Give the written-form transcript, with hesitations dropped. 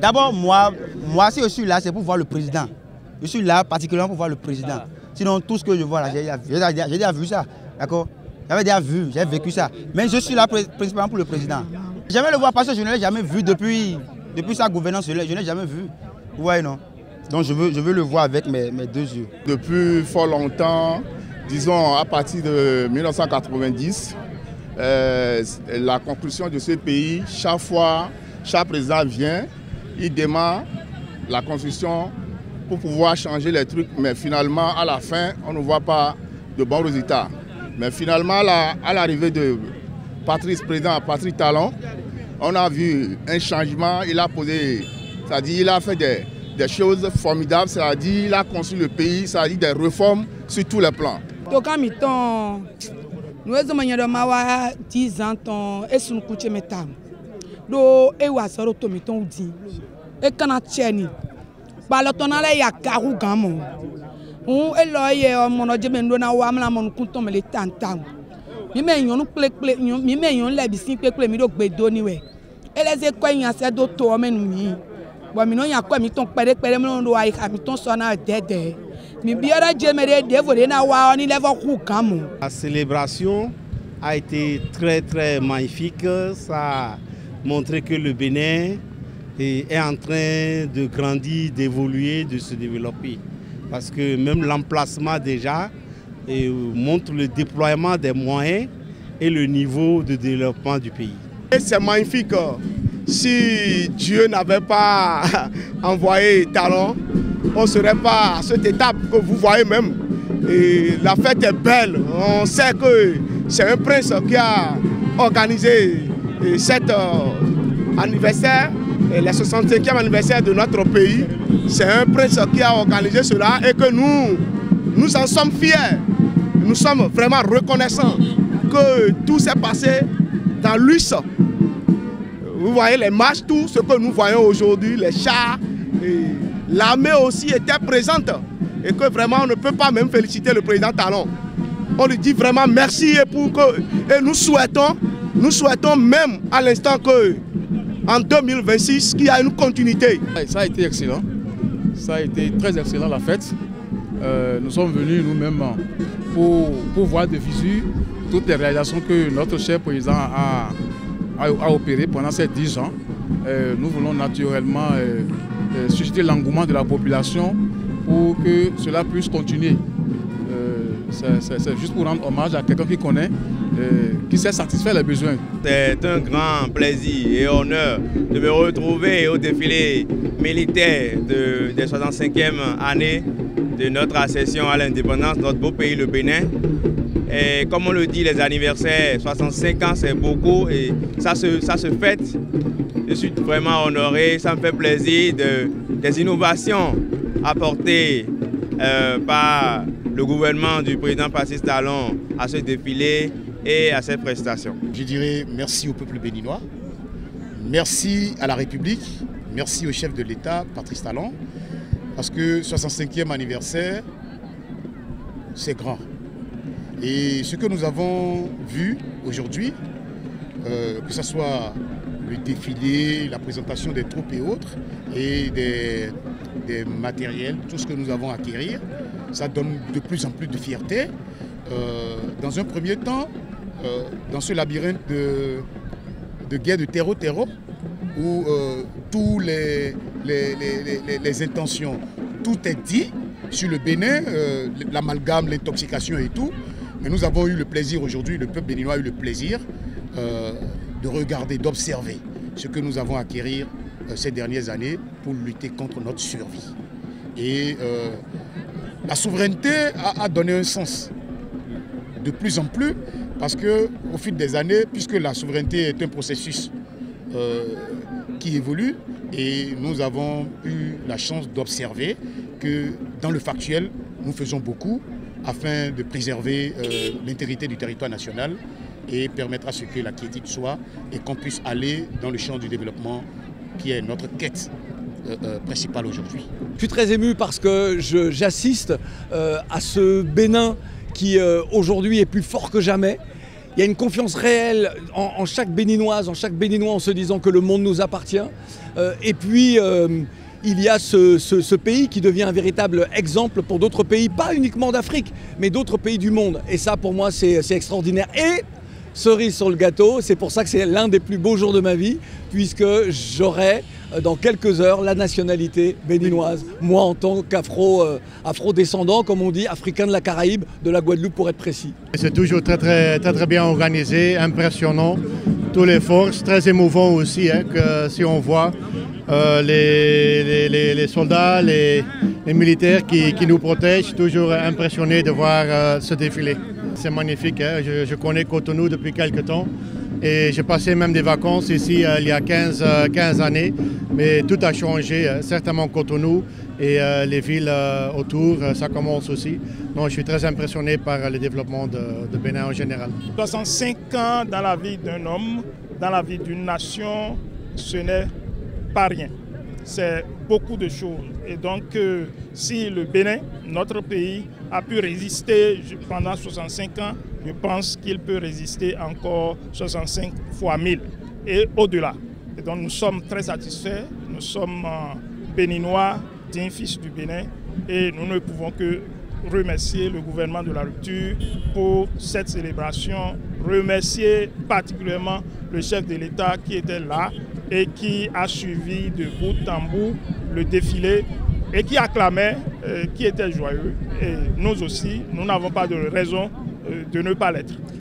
D'abord, moi, si je suis là, c'est pour voir le président. Je suis là particulièrement pour voir le président. Sinon, tout ce que je vois là, j'ai déjà vu ça. D'accord? J'avais déjà vu, j'ai vécu ça. Mais je suis là principalement pour le président. Jamais le voir parce que je ne l'ai jamais vu depuis sa gouvernance, je ne l'ai jamais vu. Vous voyez, non? Donc je veux le voir avec mes deux yeux. Depuis fort longtemps, disons à partir de 1990, la construction de ce pays, chaque fois, chaque président vient, il demande la construction pour pouvoir changer les trucs, mais finalement, à la fin, on ne voit pas de bons résultats. Mais finalement, à l'arrivée de président Patrice Talon, on a vu un changement, il a posé, c'est-à-dire il a fait des choses formidables, c'est-à-dire il a construit le pays, c'est-à-dire des réformes sur tous les plans. Nous avons 10 ans et nous avons do e wa soro to mi ton di e kana cheni ba lo ton ale ya garu gamo e lo ye omo no je me ndo na wa mla mo kun ton me le tantan mi me yon ple mi me yon le bi sin ple mi do gbedo ni we e le se ko yan se do to o menu mi bo mi no yan ko mi ton pere mo do wa mi ton so na dede mi biara je me de vo de na wa ni level ku gamo. La célébration a été très magnifique. Ça montrer que le Bénin est en train de grandir, d'évoluer, de se développer. Parce que même l'emplacement déjà montre le déploiement des moyens et le niveau de développement du pays. C'est magnifique. Si Dieu n'avait pas envoyé Talon, on ne serait pas à cette étape que vous voyez même. Et la fête est belle. On sait que c'est un prince qui a organisé cet anniversaire, le 65e anniversaire de notre pays. C'est un prince qui a organisé cela et que nous en sommes fiers. Nous sommes vraiment reconnaissants que tout s'est passé dans l'UIS. Vous voyez les marches, tout ce que nous voyons aujourd'hui, les chars, l'armée aussi était présente. Et que vraiment on ne peut pas même féliciter le président Talon. On lui dit vraiment merci et nous souhaitons même à l'instant qu'en 2026, qu'il y a une continuité. Ça a été excellent. Ça a été très excellent la fête. Nous sommes venus nous-mêmes pour voir de visu toutes les réalisations que notre cher président a opérées pendant ces 10 ans. Nous voulons naturellement susciter l'engouement de la population pour que cela puisse continuer. C'est juste pour rendre hommage à quelqu'un qui connaît, qui sait satisfaire les besoins. C'est un grand plaisir et honneur de me retrouver au défilé militaire des 65e années de notre accession à l'indépendance, notre beau pays, le Bénin. Et comme on le dit, les anniversaires, 65 ans, c'est beaucoup et ça se fête. Je suis vraiment honoré, ça me fait plaisir des innovations apportées par le gouvernement du président Patrice Talon à ce défilé et à cette prestation. Je dirais merci au peuple béninois, merci à la République, merci au chef de l'État, Patrice Talon, parce que 65e anniversaire, c'est grand. Et ce que nous avons vu aujourd'hui, que ce soit le défilé, la présentation des troupes et autres, et des matériels, tout ce que nous avons à acquérir, ça donne de plus en plus de fierté. Dans un premier temps, dans ce labyrinthe de guerre de terreau, où tous les intentions, tout est dit sur le Bénin, l'amalgame, l'intoxication et tout. Mais nous avons eu le plaisir aujourd'hui, le peuple béninois a eu le plaisir de regarder, d'observer ce que nous avons acquérir ces dernières années pour lutter contre notre survie. Et la souveraineté a donné un sens de plus en plus parce qu'au fil des années, puisque la souveraineté est un processus qui évolue et nous avons eu la chance d'observer que dans le factuel, nous faisons beaucoup afin de préserver l'intégrité du territoire national et permettre à ce que la quiétude soit et qu'on puisse aller dans le champ du développement qui est notre quête principale aujourd'hui. Je suis très ému parce que j'assiste à ce Bénin qui aujourd'hui est plus fort que jamais. Il y a une confiance réelle en chaque Béninoise, en chaque Béninois, en se disant que le monde nous appartient. Et puis, il y a ce pays qui devient un véritable exemple pour d'autres pays, pas uniquement d'Afrique, mais d'autres pays du monde. Et ça, pour moi, c'est extraordinaire. Et cerise sur le gâteau, c'est pour ça que c'est l'un des plus beaux jours de ma vie, puisque j'aurai dans quelques heures la nationalité béninoise, moi en tant qu'afro-descendant, comme on dit, africain de la Caraïbe, de la Guadeloupe pour être précis. C'est toujours très bien organisé, impressionnant, tous les forces, très émouvant aussi, hein, que si on voit les soldats, les militaires qui nous protègent, toujours impressionné de voir ce défilé. C'est magnifique, hein. Je connais Cotonou depuis quelques temps et j'ai passé même des vacances ici il y a 15 années, mais tout a changé, certainement Cotonou et les villes autour, ça commence aussi. Donc je suis très impressionné par le développement de Bénin en général. 65 ans dans la vie d'un homme, dans la vie d'une nation, ce n'est pas rien. C'est beaucoup de choses. Et donc, si le Bénin, notre pays, a pu résister pendant 65 ans, je pense qu'il peut résister encore 65 fois 1000 et au-delà. Et donc, nous sommes très satisfaits. Nous sommes béninois, dignes fils du Bénin, et nous ne pouvons que remercier le gouvernement de la rupture pour cette célébration, remercier particulièrement le chef de l'État qui était là et qui a suivi de bout en bout le défilé et qui acclamait, qui était joyeux. Et nous aussi, nous n'avons pas de raison de ne pas l'être.